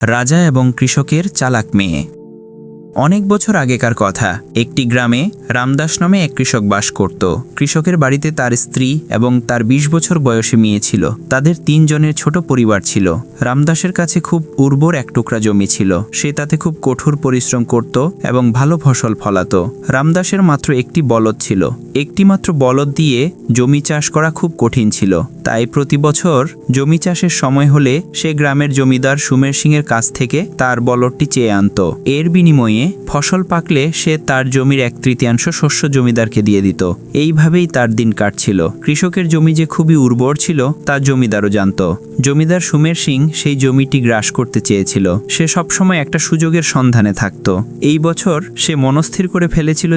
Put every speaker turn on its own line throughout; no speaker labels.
রাজা এবং কৃষকের চালাক মেয়ে। অনেক বছর আগেকার কথা, একটি গ্রামে রামদাস নামে এক কৃষক বাস করত। কৃষকের বাড়িতে তার স্ত্রী এবং তার ২০ বছর বয়সী মেয়ে ছিল। তাদের ৩ জনের ছোট পরিবার ছিল। রামদাসের কাছে খুব উর্বর এক টুকরা জমি ছিল। সে তাতে খুব কঠোর পরিশ্রম করত এবং ভালো ফসল ফলাত। রামদাসের মাত্র একটি বলদ ছিল। একটি মাত্র বলদ দিয়ে জমি চাষ করা খুব কঠিন ছিল। তাই প্রতি বছর জমি চাষের সময় হলে সে গ্রামের জমিদার সুমের সিংয়ের কাছ থেকে তার বলদটি চেয়ে আনত। এর বিনিময়ে ফসল পাকলে সে তার জমির 1/3 শস্য জমিদারকে দিয়ে দিত। এইভাবেই তার দিন কাটছিল। কৃষকের জমি যে খুবই উর্বর ছিল তা জমিদারও জানত। জমিদার সুমের সিং সেই জমিটি গ্রাস করতে চেয়েছিল। সে সবসময় একটা সুযোগের সন্ধানে থাকত। এই বছর সে মনস্থির করে ফেলেছিল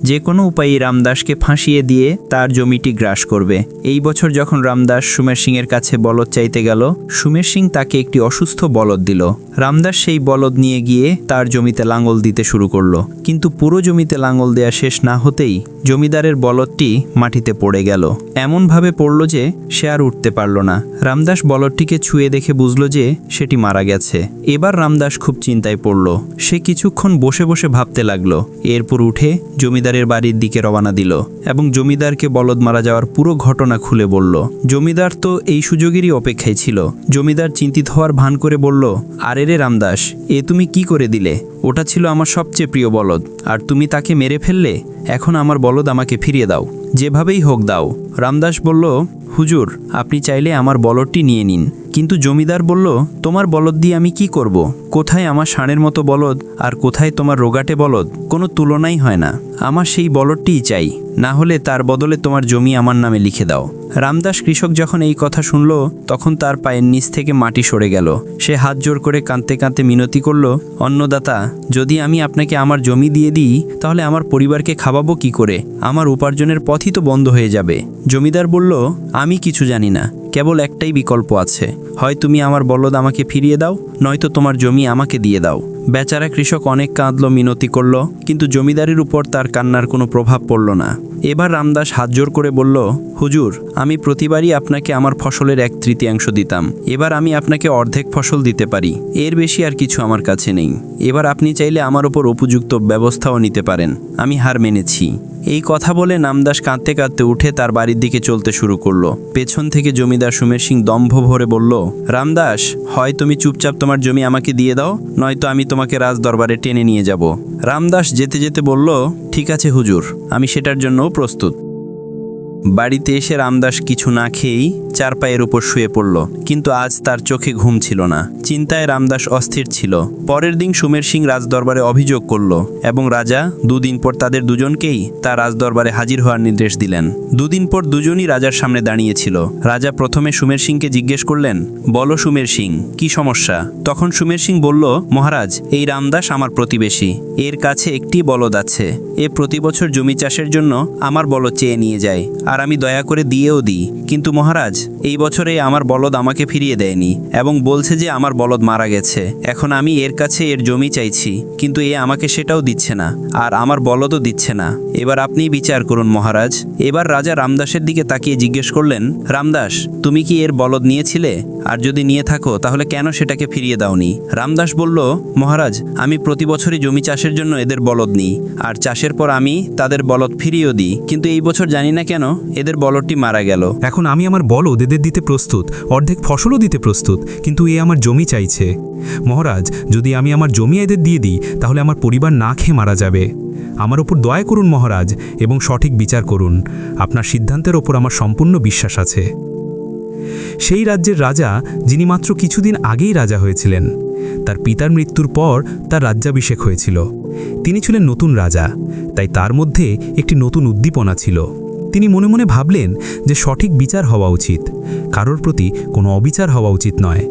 যে কোনো উপায়ে রামদাসকে ফাঁসিয়ে দিয়ে তার জমিটি গ্রাস করবে। এই বছর যখন রামদাস সুমের সিংয়ের কাছে বলদ চাইতে গেল, সুমের সিং তাকে একটি অসুস্থ বলদ দিল। রামদাস সেই বলদ নিয়ে গিয়ে তার জমিতে লাঙ্গল দিতে শুরু করলো। কিন্তু পুরো জমিতে লাঙ্গল দেয়া শেষ না হতেই জমিদারের বলদটি মাটিতে পড়ে গেল। এমনভাবে পড়ল যে সে আর উঠতে পারল না। রামদাস বলদটিকে ছুঁয়ে দেখে বুঝল যে সেটি মারা গেছে। এবার রামদাস খুব চিন্তায় পড়ল। সে কিছুক্ষণ বসে বসে ভাবতে লাগলো। এরপর উঠে জমিদারের বাড়ির দিকে রওনা দিল এবং জমিদারকে বলদ মারা যাওয়ার পুরো ঘটনা খুলে বলল। জমিদার তো এই সুযোগেরই অপেক্ষায় ছিল। জমিদার চিন্তিত হওয়ার ভান করে বলল, আরে রে রামদাস, এ তুমি কি করে দিলে? ওটা ছিল আমার সবচেয়ে প্রিয় বলদ, আর তুমি তাকে মেরে ফেললে। এখন আমার বলদ আমাকে ফিরিয়ে দাও, যেভাবেই হোক দাও। রামদাস বলল, হুজুর, আপনি চাইলে আমার বলদটি নিয়ে নিন। কিন্তু জমিদার বলল, তোমার বলদ দিয়ে আমি কি করব? কোথায় আমার ষাঁড়ের মতো বলদ আর কোথায় তোমার রোগাটে বলদ? কোনো তুলনাই হয় না। আমার সেই বলদটিই চাই, না হলে তার বদলে তোমার জমি আমার নামে লিখে দাও। রামদাস কৃষক যখন এই কথা শুনল, তখন তার পায়ের নিচ থেকে মাটি সরে গেল। সে হাত জোর করে কাঁদতে কাঁদতে মিনতি করল, অন্নদাতা, যদি আমি আপনাকে আমার জমি দিয়ে দিই, তাহলে আমার পরিবারকে খাওয়াবো কি করে? আমার উপার্জনের পথই তো বন্ধ হয়ে যাবে। জমিদার বলল, আমি কিছু জানি না, কেবল একটাই বিকল্প আছে। হয় তুমি আমার বলদ আমাকে ফিরিয়ে দাও, নয়তো তোমার জমি আমাকে দিয়ে দাও। বেচারা কৃষক অনেক কাঁদল, মিনতি করল, কিন্তু জমিদারের উপর তার কান্নার কোনো প্রভাব পড়ল না। এবার রামদাস হাত জোর করে বলল, হুজুর, আমি প্রতিবারই আপনাকে আমার ফসলের 1/3 দিতাম। এবার আমি আপনাকে অর্ধেক ফসল দিতে পারি, এর বেশি আর কিছু আমার কাছে নেই। এবার আপনি চাইলে আমার ওপর উপযুক্ত ব্যবস্থাও নিতে পারেন। আমি হার মেনেছি। এই কথা বলে রামদাস কাঁদতে কাঁদতে উঠে তার বাড়ির দিকে চলতে শুরু করলো। পেছন থেকে জমিদার সুমের সিং দম্ভ ভরে বলল, রামদাস, হয় তুমি চুপচাপ তোমার জমি আমাকে দিয়ে দাও, নয়তো আমি তোমাকে রাজদরবারে টেনে নিয়ে যাব। রামদাস যেতে যেতে বলল, ঠিক আছে হুজুর, আমি সেটার জন্যও প্রস্তুত। বাড়িতে এসে রামদাস কিছু না খেয়েই চারপায়ের উপর শুয়ে পড়ল। কিন্তু আজ তার চোখে ঘুম ছিল না। চিন্তায় রামদাস অস্থির ছিল। পরের দিন সুমের সিং রাজদরবারে অভিযোগ করল এবং রাজা 2 দিন পর তাদের দুজনকেই তার রাজদরবারে হাজির হওয়ার নির্দেশ দিলেন। 2 দিন পর দুজনই রাজার সামনে দাঁড়িয়েছিল। রাজা প্রথমে সুমের সিংকে জিজ্ঞেস করলেন, বলো সুমের সিং, কি সমস্যা? তখন সুমের সিং বলল, মহারাজ, এই রামদাস আমার প্রতিবেশী। এর কাছে একটি বলদ আছে। এ প্রতি বছর জমি চাষের জন্য আমার বলদ চেয়ে নিয়ে যায়, আর আমি দয়া করে দিয়েও দিই। কিন্তু মহারাজ, এই বছরে আমার বলদ আমাকে ফিরিয়ে দেয়নি এবং বলছে যে আমার বলদ মারা গেছে। এখন আমি এর কাছে এর জমি চাইছি, কিন্তু এ আমাকে সেটাও দিচ্ছে না, আর আমার বলদও দিচ্ছে না। এবার আপনিই বিচার করুন মহারাজ। এবার রাজা রামদাসের দিকে তাকিয়ে জিজ্ঞেস করলেন, রামদাস, তুমি কি এর বলদ নিয়েছিলে? আর যদি নিয়ে থাকো, তাহলে কেন সেটাকে ফিরিয়ে দাওনি? রামদাস বলল, মহারাজ, আমি প্রতি বছরই জমি চাষের জন্য এদের বলদ নিই, আর চাষের পর আমি তাদের বলদ ফিরিয়েও দিই। কিন্তু এই বছর জানি না কেন এদের বলদটি মারা গেল।
এখন আমি আমার বলদ এদের দিতে প্রস্তুত, অর্ধেক ফসলও দিতে প্রস্তুত, কিন্তু এ আমার জমি চাইছে। মহারাজ, যদি আমি আমার জমি এদের দিয়ে দিই, তাহলে আমার পরিবার না খেয়ে মারা যাবে। আমার ওপর দয়া করুন মহারাজ, এবং সঠিক বিচার করুন। আপনার সিদ্ধান্তের ওপর আমার সম্পূর্ণ বিশ্বাস আছে। সেই রাজ্যের রাজা, যিনি মাত্র কিছুদিন আগেই রাজা হয়েছিলেন। তার পিতার মৃত্যুর পর তার রাজ্যাভিষেক হয়েছিল। তিনি ছিলেন নতুন রাজা, তাই তার মধ্যে একটি নতুন উদ্দীপনা ছিল। তিনি মনে মনে ভাবলেন যে সঠিক বিচার হওয়া উচিত, কারোর প্রতি কোনো অবিচার হওয়া উচিত নয়।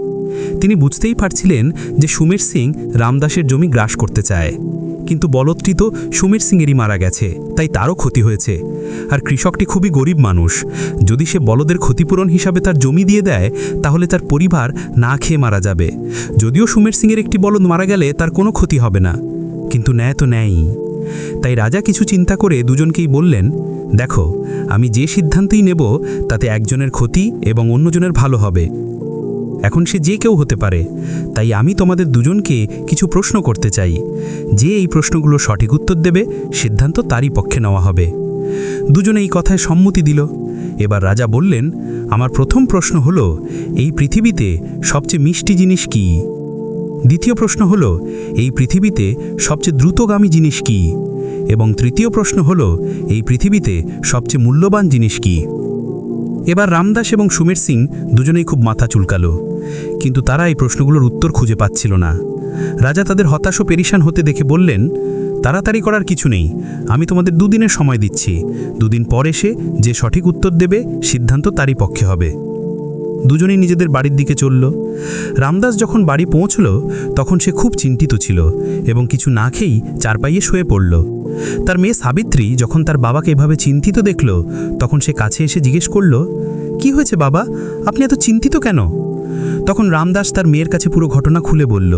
তিনি বুঝতেই পারছিলেন যে সুমের সিং রামদাসের জমি গ্রাস করতে চায়, কিন্তু বলদটি তো সুমের সিংয়েরই মারা গেছে, তাই তারও ক্ষতি হয়েছে। আর কৃষকটি খুবই গরিব মানুষ। যদি সে বলদের ক্ষতিপূরণ হিসাবে তার জমি দিয়ে দেয়, তাহলে তার পরিবার না খেয়ে মারা যাবে। যদিও সুমের সিংয়ের একটি বলদ মারা গেলে তার কোনো ক্ষতি হবে না, কিন্তু ন্যায় তো ন্যায়ই। তাই রাজা কিছু চিন্তা করে দুজনকেই বললেন, দেখো, আমি যে সিদ্ধান্তই নেব তাতে একজনের ক্ষতি এবং অন্যজনের ভালো হবে। এখন সে যে কেউ হতে পারে। তাই আমি তোমাদের দুজনকে কিছু প্রশ্ন করতে চাই। যে এই প্রশ্নগুলো সঠিক উত্তর দেবে সিদ্ধান্ত তারই পক্ষে নেওয়া হবে। দুজনে এই কথায় সম্মতি দিল। এবার রাজা বললেন, আমার প্রথম প্রশ্ন হলো, এই পৃথিবীতে সবচেয়ে মিষ্টি জিনিস কি? দ্বিতীয় প্রশ্ন হলো, এই পৃথিবীতে সবচেয়ে দ্রুতগামী জিনিস কি? এবং তৃতীয় প্রশ্ন হলো, এই পৃথিবীতে সবচেয়ে মূল্যবান জিনিস কি? এবার রামদাস এবং সুমের সিং দুজনেই খুব মাথা চুলকালো, কিন্তু তারা এই প্রশ্নগুলোর উত্তর খুঁজে পাচ্ছিল না। রাজা তাদের হতাশ ও পেরেশান হতে দেখে বললেন, তাড়াতাড়ি করার কিছু নেই, আমি তোমাদের 2 দিনের সময় দিচ্ছি। 2 দিন পর এসে যে সঠিক উত্তর দেবে সিদ্ধান্ত তারই পক্ষে হবে। দুজনেই নিজেদের বাড়ির দিকে চলল। রামদাস যখন বাড়ি পৌঁছল তখন সে খুব চিন্তিত ছিল এবং কিছু না খেয়েই চারপাইয়ে শুয়ে পড়ল। তার মেয়ে সাবিত্রী যখন তার বাবাকে এভাবে চিন্তিত দেখল তখন সে কাছে এসে জিজ্ঞেস করল, কি হয়েছে বাবা, আপনি এত চিন্তিত কেন? তখন রামদাস তার মেয়ের কাছে পুরো ঘটনা খুলে বলল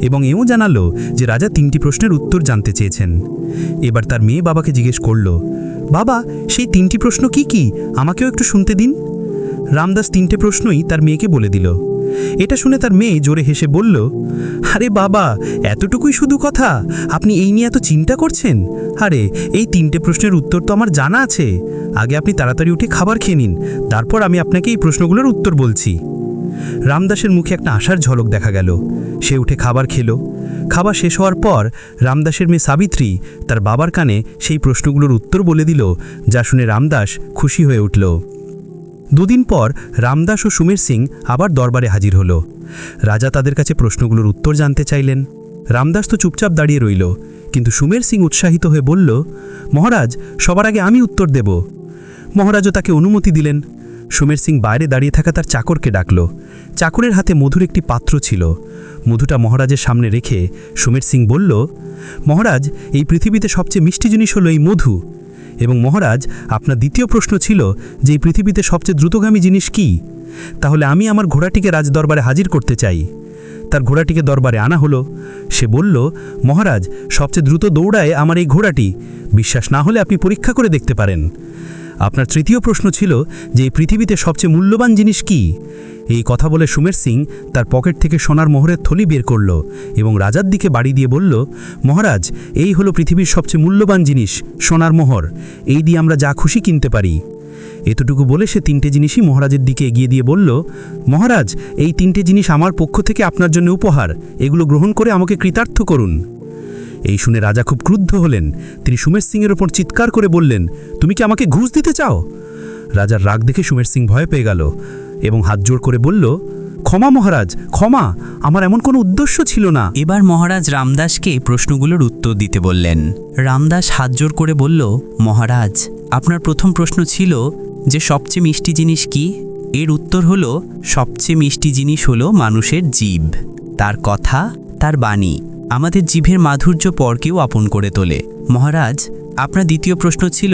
এবং এও জানালো যে রাজা 3টি প্রশ্নের উত্তর জানতে চেয়েছেন। এবার তার মেয়ে বাবাকে জিজ্ঞেস করল, বাবা সেই 3টি প্রশ্ন কি কি, আমাকেও একটু শুনতে দিন। রামদাস 3টে প্রশ্নই তার মেয়েকে বলে দিল। এটা শুনে তার মেয়ে জোরে হেসে বলল, আরে বাবা, এতটুকুই শুধু কথা, আপনি এই নিয়ে এত চিন্তা করছেন? আরে এই 3টে প্রশ্নের উত্তর তো আমার জানা আছে। আগে আপনি তাড়াতাড়ি উঠে খাবার খেয়ে নিন, তারপর আমি আপনাকে এই প্রশ্নগুলোর উত্তর বলছি। রামদাসের মুখে একটা আশার ঝলক দেখা গেল। সে উঠে খাবার খেল। খাবার শেষ হওয়ার পর রামদাসের মেয়ে সাবিত্রী তার বাবার কানে সেই প্রশ্নগুলোর উত্তর বলে দিল, যা শুনে রামদাস খুশি হয়ে উঠল। 2 দিন পর রামদাস ও সুমের সিং আবার দরবারে হাজির হল। রাজা তাদের কাছে প্রশ্নগুলোর উত্তর জানতে চাইলেন। রামদাস তো চুপচাপ দাঁড়িয়ে রইল, কিন্তু সুমের সিং উৎসাহিত হয়ে বলল, মহারাজ, সবার আগে আমি উত্তর দেব। মহারাজও তাকে অনুমতি দিলেন। সুমের সিং বাইরে দাঁড়িয়ে থাকা তার চাকরকে ডাকল। চাকরের হাতে মধুর একটি পাত্র ছিল। মধুটা মহারাজের সামনে রেখে সুমের সিং বলল, মহারাজ, এই পৃথিবীতে সবচেয়ে মিষ্টি জিনিস হলো এই মধু। এবং মহারাজ, আপনার দ্বিতীয় প্রশ্ন ছিল যে এই পৃথিবীতে সবচেয়ে দ্রুতগামী জিনিস কি? তাহলে আমি আমার ঘোড়াটিকে রাজদরবারে হাজির করতে চাই। তার ঘোড়াটিকে দরবারে আনা হলো। সে বলল, মহারাজ, সবচেয়ে দ্রুত দৌড়ায় আমার এই ঘোড়াটি, বিশ্বাস না হলে আপনি পরীক্ষা করে দেখতে পারেন। আপনার তৃতীয় প্রশ্ন ছিল যে এই পৃথিবীতে সবচেয়ে মূল্যবান জিনিস কি? এই কথা বলে সুমের সিং তার পকেট থেকে সোনার মোহরের থলি বের করল এবং রাজার দিকে বাড়ি দিয়ে বলল, মহারাজ, এই হলো পৃথিবীর সবচেয়ে মূল্যবান জিনিস, সোনার মোহর। এই দিয়ে আমরা যা খুশি কিনতে পারি। এতটুকু বলে সে 3টে জিনিসই মহারাজের দিকে এগিয়ে দিয়ে বলল, মহারাজ, এই 3টে জিনিস আমার পক্ষ থেকে আপনার জন্য উপহার, এগুলো গ্রহণ করে আমাকে কৃতার্থ করুন। এই শুনে রাজা খুব ক্রুদ্ধ হলেন। তিনি সুমের সিংয়ের ওপর চিৎকার করে বললেন, তুমি কি আমাকে ঘুষ দিতে চাও? রাজার রাগ দেখে সুমের সিং ভয় পেয়ে গেল এবং হাত জোড় করে বলল, ক্ষমা মহারাজ, ক্ষমা, আমার এমন কোনো উদ্দেশ্য ছিল না।
এবার মহারাজ রামদাসকে প্রশ্নগুলোর উত্তর দিতে বললেন। রামদাস হাত জোড় করে বলল, মহারাজ, আপনার প্রথম প্রশ্ন ছিল যে সবচেয়ে মিষ্টি জিনিস কি? এর উত্তর হলো, সবচেয়ে মিষ্টি জিনিস হলো মানুষের জিভ, তার কথা, তার বাণী। আমাদের জিভের মাধুর্য পরকেও আপন করে তোলে। মহারাজ, আপনার দ্বিতীয় প্রশ্ন ছিল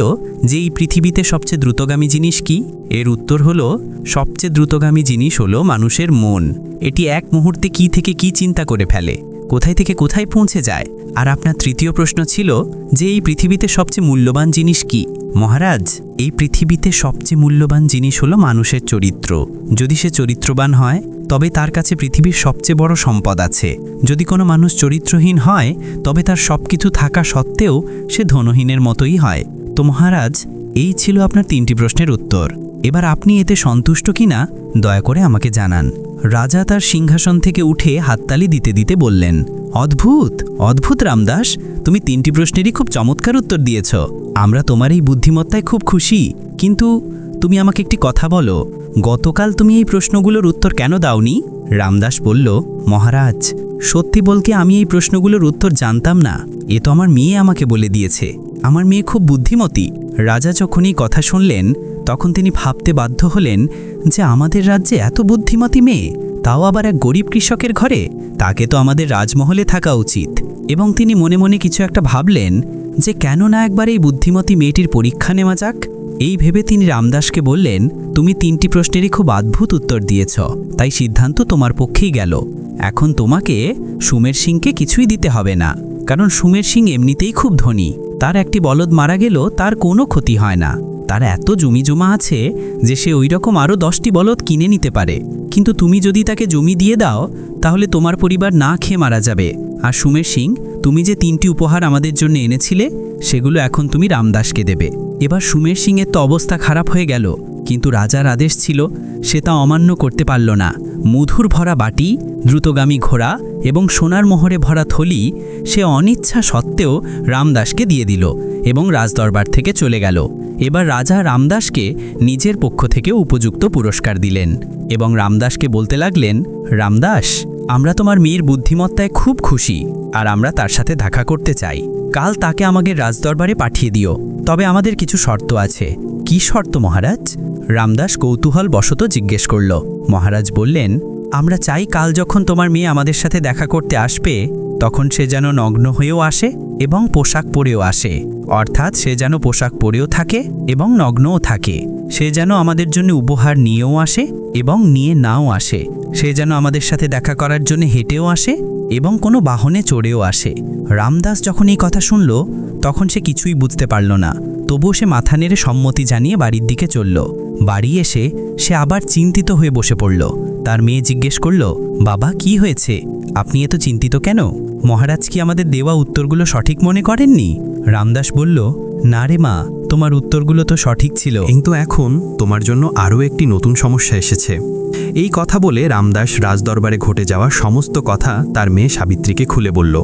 যে এই পৃথিবীতে সবচেয়ে দ্রুতগামী জিনিস কি? এর উত্তর হলো, সবচেয়ে দ্রুতগামী জিনিস হলো মানুষের মন। এটি এক মুহূর্তে কি থেকে কি চিন্তা করে ফেলে, কোথায় থেকে কোথায় পৌঁছে যায়। আর আপনার তৃতীয় প্রশ্ন ছিল যে এই পৃথিবীতে সবচেয়ে মূল্যবান জিনিস কি? মহারাজ, এই পৃথিবীতে সবচেয়ে মূল্যবান জিনিস হলো মানুষের চরিত্র। যদি সে চরিত্রবান হয় তবে তার কাছে পৃথিবীর সবচেয়ে বড় সম্পদ আছে। যদি কোনো মানুষ চরিত্রহীন হয় তবে তার সব কিছু থাকা সত্ত্বেও সে ধনহীনের মতোই হয়। তো মহারাজ, এই ছিল আপনার 3টি প্রশ্নের উত্তর। এবার আপনি এতে সন্তুষ্ট কিনা দয়া করে আমাকে জানান। রাজা তার সিংহাসন থেকে উঠে হাততালি দিতে দিতে বললেন, অদ্ভুত, অদ্ভুত রামদাস, তুমি 3টি প্রশ্নেরই খুব চমৎকার উত্তর দিয়েছ। আমরা তোমার এই বুদ্ধিমত্তায় খুব খুশি। কিন্তু তুমি আমাকে একটি কথা বলো, গতকাল তুমি এই প্রশ্নগুলোর উত্তর কেন দাওনি? রামদাস বলল, মহারাজ, সত্যি বলতে আমি এই প্রশ্নগুলোর উত্তর জানতাম না। এ তো আমার মেয়ে আমাকে বলে দিয়েছে। আমার মেয়ে খুব বুদ্ধিমতী। রাজা যখন এই কথা শুনলেন তখন তিনি ভাবতে বাধ্য হলেন যে আমাদের রাজ্যে এত বুদ্ধিমতী মেয়ে, তাও আবার এক গরিব কৃষকের ঘরে, তাকে তো আমাদের রাজমহলে থাকা উচিত। এবং তিনি মনে মনে কিছু একটা ভাবলেন যে কেন না একবার এই বুদ্ধিমতী মেয়েটির পরীক্ষা নেওয়া যাক। এই ভেবে তিনি রামদাসকে বললেন, তুমি 3টি প্রশ্নেরই খুব অদ্ভুত উত্তর দিয়েছ, তাই সিদ্ধান্ত তোমার পক্ষেই গেল। এখন তোমাকে সুমের সিংকে কিছুই দিতে হবে না, কারণ সুমের সিং এমনিতেই খুব ধনী। তার একটি বলদ মারা গেল তার কোনো ক্ষতি হয় না।
তার এত জমি জমা আছে যে সে ওই রকম আরও 10টি বলদ কিনে নিতে পারে, কিন্তু তুমি যদি তাকে জমি দিয়ে দাও তাহলে তোমার পরিবার না খেয়ে মারা যাবে। আর সুমের সিং, তুমি যে 3টি উপহার আমাদের জন্য এনেছিলে সেগুলো এখন তুমি রামদাসকে দেবে। এবার সুমের সিংয়ের তো অবস্থা খারাপ হয়ে গেল, কিন্তু রাজার আদেশ ছিল, সে তা অমান্য করতে পারল না। মধুর ভরা বাটি, দ্রুতগামী ঘোড়া এবং সোনার মোহরে ভরা থলি সে অনিচ্ছা সত্ত্বেও রামদাসকে দিয়ে দিল এবং রাজদরবার থেকে চলে গেল। এবার রাজা রামদাসকে নিজের পক্ষ থেকে উপযুক্ত পুরস্কার দিলেন এবং রামদাসকে বলতে লাগলেন, রামদাস, আমরা তোমার মেয়ের বুদ্ধিমত্তায় খুব খুশি আর আমরা তার সাথে দেখা করতে চাই। কাল তাকে আমাদের রাজদরবারে পাঠিয়ে দিও, তবে আমাদের কিছু শর্ত আছে। কি শর্ত মহারাজ? রামদাস কৌতূহল বশত জিজ্ঞেস করল। মহারাজ বললেন, আমরা চাই কাল যখন তোমার মেয়ে আমাদের সাথে দেখা করতে আসবে তখন সে যেন নগ্ন হয়েও আসে এবং পোশাক পরেও আসে, অর্থাৎ সে যেন পোশাক পরেও থাকে এবং নগ্নও থাকে। সে যেন আমাদের জন্য উপহার নিয়েও আসে এবং নিয়ে নাও আসে। সে যেন আমাদের সাথে দেখা করার জন্য হেঁটেও আসে এবং কোনো বাহনে চড়েও আসে। রামদাস যখন এই কথা শুনল তখন সে কিছুই বুঝতে পারল না, তবুও সে মাথা নেড়ে সম্মতি জানিয়ে বাড়ির দিকে চলল। বাড়ি এসে সে আবার চিন্তিত হয়ে বসে পড়ল। তার মেয়ে জিজ্ঞেস করল, বাবা, কি হয়েছে? আপনি এত চিন্তিত কেন? মহারাজ কি আমাদের দেওয়া উত্তরগুলো সঠিক মনে করেননি? রামদাস বলল, না রে মা, তোমার উত্তরগুলো তো সঠিক ছিল,
কিন্তু এখন তোমার জন্য আরও একটি নতুন সমস্যা এসেছে। এই কথা বলে রামদাস রাজদরবারে ঘটে যাওয়া সমস্ত কথা তার মেয়ে সাবিত্রীকে খুলে বলল।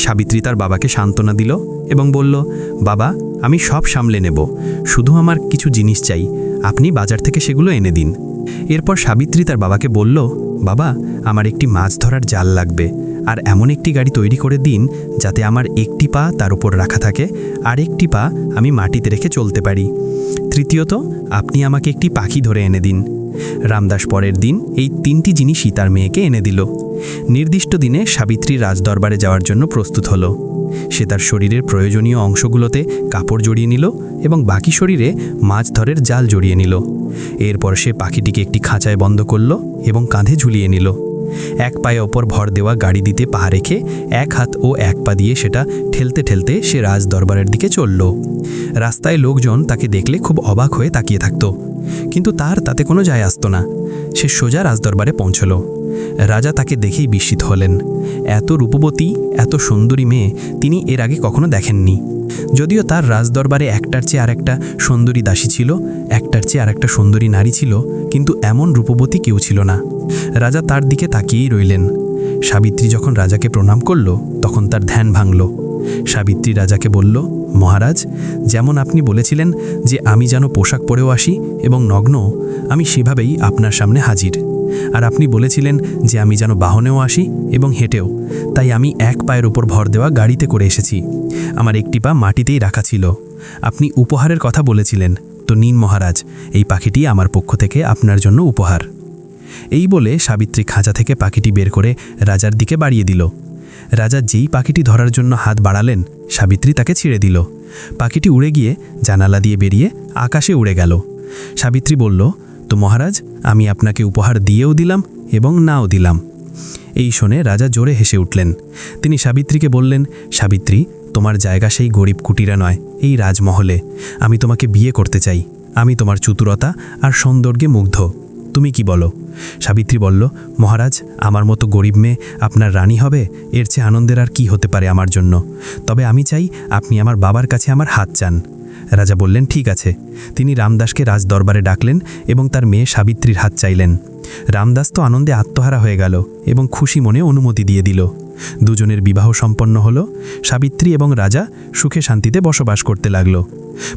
সাবিত্রী তার বাবাকে সান্ত্বনা দিল এবং বলল, বাবা, আমি সব সামলে নেব, শুধু আমার কিছু জিনিস চাই, আপনি বাজার থেকে সেগুলো এনে দিন। এরপর সাবিত্রী তার বাবাকে বলল, বাবা, আমার একটি মাছ ধরার জাল লাগবে, আর এমন একটি গাড়ি তৈরি করে দিন যাতে আমার একটি পা তার উপর রাখা থাকে আর একটি পা আমি মাটিতে রেখে চলতে পারি। তৃতীয়ত, আপনি আমাকে একটি পাখি ধরে এনে দিন। রামদাস পরের দিন এই 3টি জিনিসই তার মেয়েকে এনে দিল। নির্দিষ্ট দিনে সাবিত্রী রাজদরবারে যাওয়ার জন্য প্রস্তুত হলো। সে তার শরীরের প্রয়োজনীয় অংশগুলোতে কাপড় জড়িয়ে নিল এবং বাকি শরীরে মাছ ধরের জাল জড়িয়ে নিল। এরপর সে পাখিটিকে একটি খাঁচায় বন্ধ করল এবং কাঁধে ঝুলিয়ে নিল। এক পায়ে ওপর ভর দেওয়া গাড়ি দিতে পা রেখে এক হাত ও এক পা দিয়ে সেটা ঠেলতে ঠেলতে সে রাজদরবারের দিকে চলল। রাস্তায় লোকজন তাকে দেখলে খুব অবাক হয়ে তাকিয়ে থাকত, কিন্তু তার তাতে কোনো যায় আসত না। সে সোজা রাজদরবারে পৌঁছল। রাজা তাকে দেখেই বিস্মিত হলেন। এত রূপবতী, এত সুন্দরী মেয়ে তিনি এর আগে কখনো দেখেননি। যদিও তার রাজদরবারে একটার চেয়ে আর একটা সুন্দরী দাসী ছিল, একটার চেয়ে আর একটা সুন্দরী নারী ছিল, কিন্তু এমন রূপবতী কেউ ছিল না। রাজা তার দিকে তাকিয়েই রইলেন। সাবিত্রী যখন রাজাকে প্রণাম করল তখন তার ধ্যান ভাঙল। সাবিত্রী রাজাকে বলল, মহারাজ, যেমন আপনি বলেছিলেন যে আমি যেন পোশাক পরেও আসি এবং নগ্ন, আমি সেভাবেই আপনার সামনে হাজির। আর আপনি বলেছিলেন যে আমি যেন বাহনেও আসি এবং হেঁটেও, তাই আমি এক পায়ের উপর ভর দেওয়া গাড়িতে করে এসেছি। আমার একটি পা মাটিতেই রাখা ছিল। আপনি উপহারের কথা বলেছিলেন, তো নিন মহারাজ, এই পাখিটি আমার পক্ষ থেকে আপনার জন্য উপহার। এই বলে সাবিত্রী খাঁচা থেকে পাখিটি বের করে রাজার দিকে বাড়িয়ে দিল। রাজা যেই পাখিটি ধরার জন্য হাত বাড়ালেন, সাবিত্রী তাকে ছিঁড়ে দিল। পাখিটি উড়ে গিয়ে জানালা দিয়ে বেরিয়ে আকাশে উড়ে গেল। সাবিত্রী বলল, তো মহারাজ, আমি আপনাকে উপহার দিয়েও দিলাম এবং নাও দিলাম। এই শুনে রাজা জোরে হেসে উঠলেন। তিনি সাবিত্রীকে বললেন, সাবিত্রী, তোমার জায়গা সেই গরিব কুটিরা নয়, এই রাজমহলে। আমি তোমাকে বিয়ে করতে চাই। আমি তোমার চতুরতা আর সৌন্দর্যে মুগ্ধ। তুমি কি বলো? সাবিত্রী বলল, মহারাজ, আমার মতো গরিব মেয়ে আপনার রানী হবে, এর চেয়ে আনন্দের আর কি হতে পারে আমার জন্য। তবে আমি চাই আপনি আমার বাবার কাছে আমার হাত চান। রাজা বললেন, ঠিক আছে। তিনি রামদাসকে রাজদরবারে ডাকলেন এবং তার মেয়ে সাবিত্রীর হাত চাইলেন। রামদাস তো আনন্দে আত্মহারা হয়ে গেল এবং খুশি মনে অনুমতি দিয়ে দিল। দুজনের বিবাহ সম্পন্ন হলো। সাবিত্রী এবং রাজা সুখে শান্তিতে বসবাস করতে লাগলো।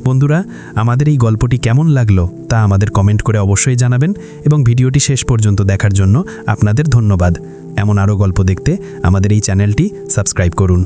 বন্ধুরা, আমাদের এই গল্পটি কেমন লাগলো তা আমাদের কমেন্ট করে অবশ্যই জানাবেন এবং ভিডিওটি শেষ পর্যন্ত দেখার জন্য আপনাদের ধন্যবাদ। এমন আরও গল্প দেখতে আমাদের এই চ্যানেলটি সাবস্ক্রাইব করুন।